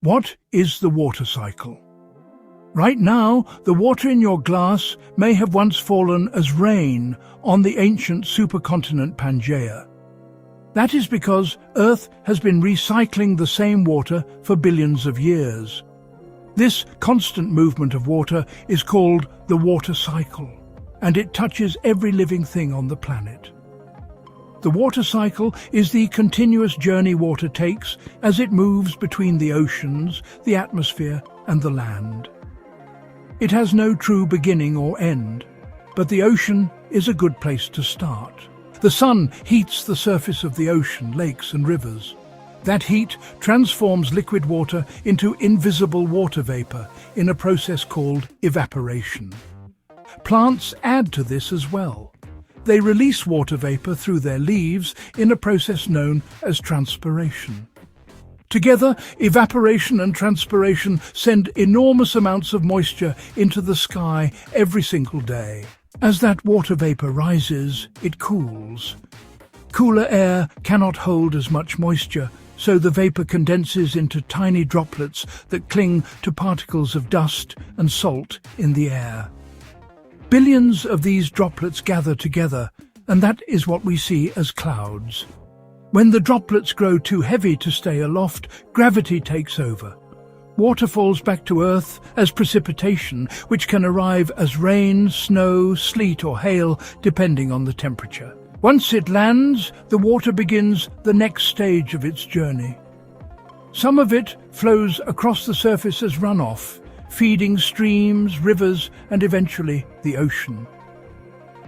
What is the water cycle? Right now, the water in your glass may have once fallen as rain on the ancient supercontinent Pangaea. That is because Earth has been recycling the same water for billions of years. This constant movement of water is called the water cycle, and it touches every living thing on the planet. The water cycle is the continuous journey water takes as it moves between the oceans, the atmosphere, and the land. It has no true beginning or end, but the ocean is a good place to start. The sun heats the surface of the ocean, lakes and rivers. That heat transforms liquid water into invisible water vapor in a process called evaporation. Plants add to this as well. They release water vapor through their leaves in a process known as transpiration. Together, evaporation and transpiration send enormous amounts of moisture into the sky every single day. As that water vapor rises, it cools. Cooler air cannot hold as much moisture, so the vapor condenses into tiny droplets that cling to particles of dust and salt in the air. Billions of these droplets gather together, and that is what we see as clouds. When the droplets grow too heavy to stay aloft, gravity takes over. Water falls back to Earth as precipitation, which can arrive as rain, snow, sleet or hail, depending on the temperature. Once it lands, the water begins the next stage of its journey. Some of it flows across the surface as runoff, feeding streams, rivers, and eventually the ocean.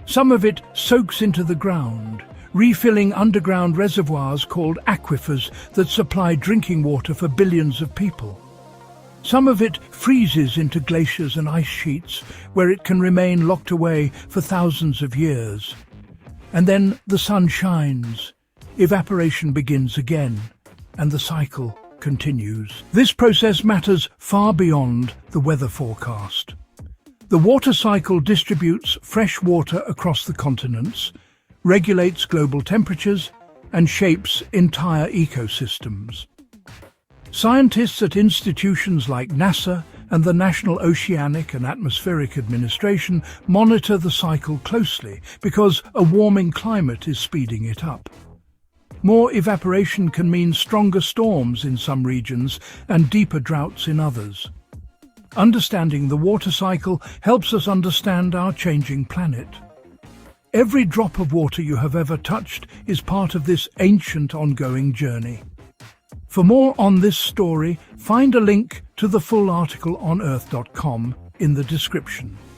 Some of it soaks into the ground, refilling underground reservoirs called aquifers that supply drinking water for billions of people. Some of it freezes into glaciers and ice sheets, where it can remain locked away for thousands of years. And then the sun shines, evaporation begins again, and the cycle continues. This process matters far beyond the weather forecast. The water cycle distributes fresh water across the continents, regulates global temperatures, and shapes entire ecosystems. Scientists at institutions like NASA and the National Oceanic and Atmospheric Administration monitor the cycle closely because a warming climate is speeding it up. More evaporation can mean stronger storms in some regions and deeper droughts in others. Understanding the water cycle helps us understand our changing planet. Every drop of water you have ever touched is part of this ancient ongoing journey. For more on this story, find a link to the full article on Earth.com in the description.